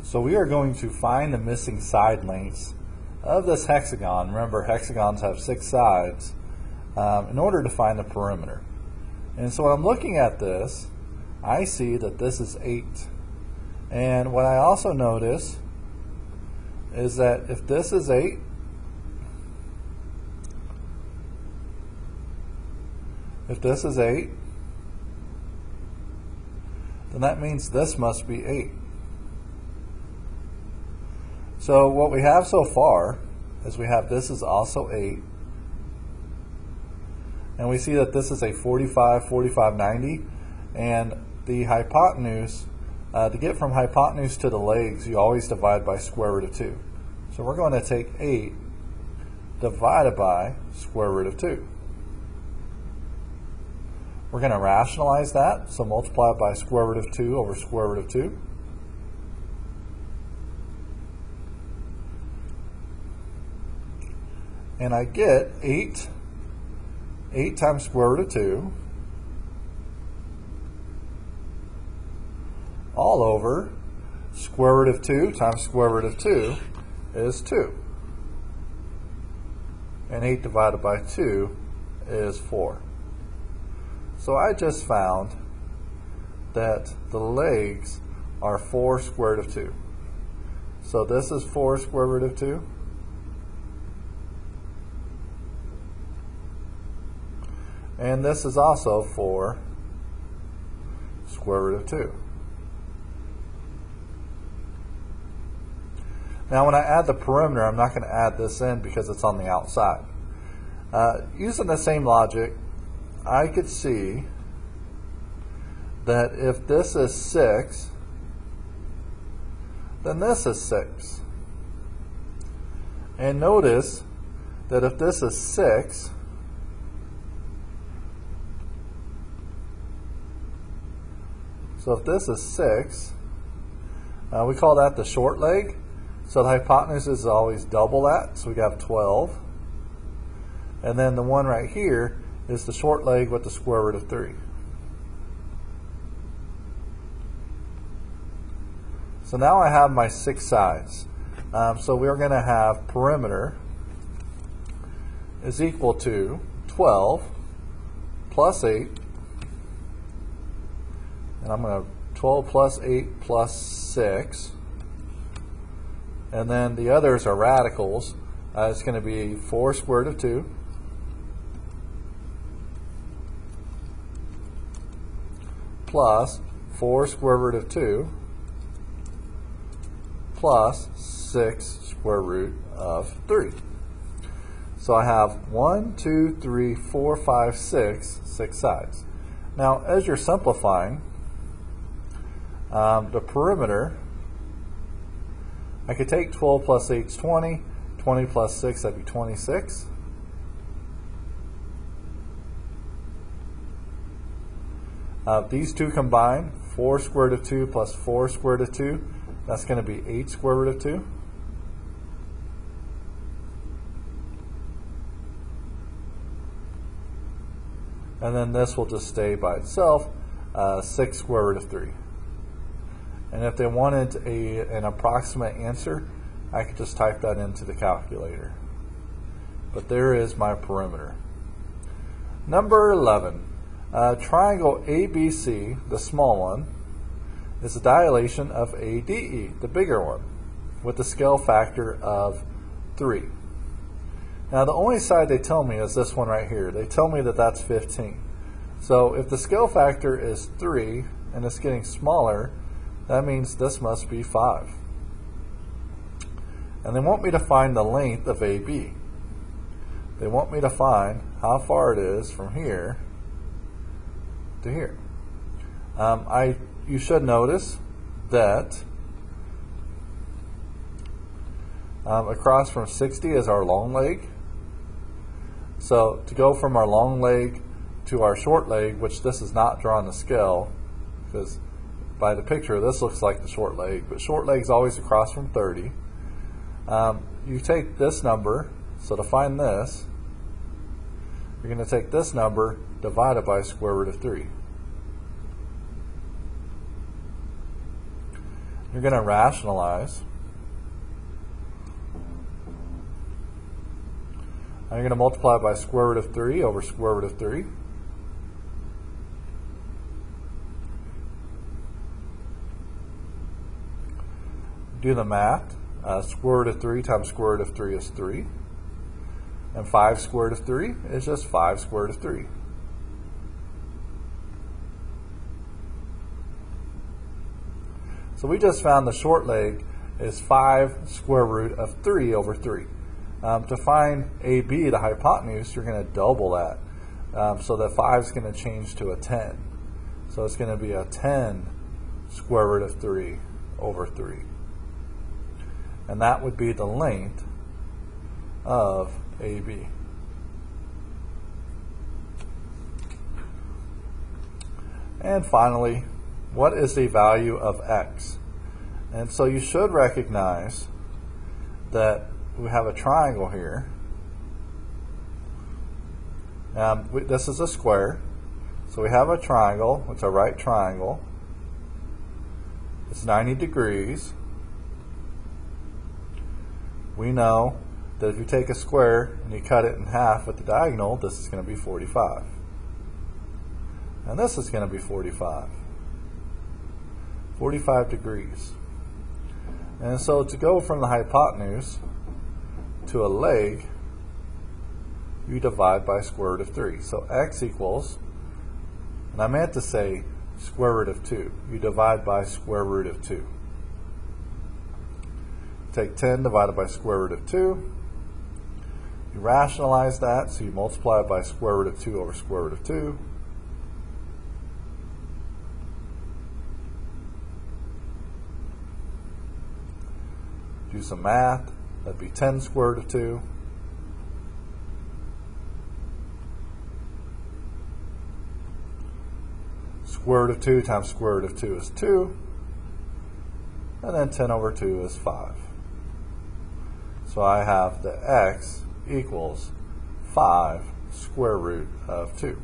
So we are going to find the missing side lengths of this hexagon. Remember, hexagons have 6 sides in order to find the perimeter. And so when I'm looking at this, I see that this is 8. And what I also notice is that if this is 8, then that means this must be 8. So what we have so far is we have this is also 8. And we see that this is a 45, 45, 90. And the hypotenuse, to get from hypotenuse to the legs, you always divide by square root of 2. So we're going to take 8 divided by square root of 2. We're going to rationalize that, so multiply it by square root of 2 over square root of 2. And I get 8 times square root of 2 all over square root of 2 times square root of 2 is 2. And 8 divided by 2 is 4. So I just found that the legs are 4 square root of 2. So this is 4 square root of 2. And this is also 4 square root of 2. Now when I add the perimeter, I'm not going to add this in because it's on the outside. Using the same logic, I could see that if this is 6, then this is 6. And notice that if this is 6, so if this is 6, we call that the short leg. So the hypotenuse is always double that, so we have 12. And then the one right here is the short leg with the square root of 3. So now I have my 6 sides. So we're going to have perimeter is equal to 12 plus 8. And I'm going to 12 plus 8 plus 6. And then the others are radicals. It's going to be 4 square root of 2 plus 4 square root of 2 plus 6 square root of 3. So I have 1, 2, 3, 4, 5, 6 sides. Now as you're simplifying, the perimeter, I could take 12 plus 8 is 20, 20 plus 6, that'd be 26. These two combined, 4 square root of 2 plus 4 square root of 2, that's going to be 8 square root of 2. And then this will just stay by itself, 6 square root of 3. And if they wanted an approximate answer, I could just type that into the calculator. But there is my perimeter. Number 11. Triangle ABC, the small one, is the dilation of ADE, the bigger one, with a scale factor of 3. Now the only side they tell me is this one right here. They tell me that that's 15. So if the scale factor is 3 and it's getting smaller, that means this must be 5. And they want me to find the length of AB. They want me to find how far it is from here to here. You should notice that across from 60 is our long leg. So to go from our long leg to our short leg, which this is not drawn on the scale, because by the picture this looks like the short leg, but short leg is always across from 30. You take this number, so to find this, you're going to take this number divided by square root of 3. You're going to rationalize. And you're going to multiply by square root of 3 over square root of 3. Do the math. Square root of 3 times square root of 3 is 3. And 5 square root of 3 is just 5 square root of 3. So we just found the short leg is 5 square root of 3 over 3. To find AB, the hypotenuse, you're going to double that. So that 5 is going to change to a 10. So it's going to be a 10 square root of 3 over 3. And that would be the length of AB. And finally, what is the value of x? And so you should recognize that we have a triangle here. This is a square. So we have a triangle. It's a right triangle. It's 90 degrees. We know that if you take a square and you cut it in half at the diagonal, this is going to be 45. And this is going to be 45. 45 degrees. And so to go from the hypotenuse to a leg, you divide by square root of 3. So x equals, and I meant to say square root of 2. You divide by square root of 2. Take 10 divided by square root of 2. You rationalize that, so you multiply it by square root of 2 over square root of 2. Do some math. That'd be 10 square root of 2. Square root of 2 times square root of 2 is 2. And then 10 over 2 is 5. So I have the x equals 5 square root of 2.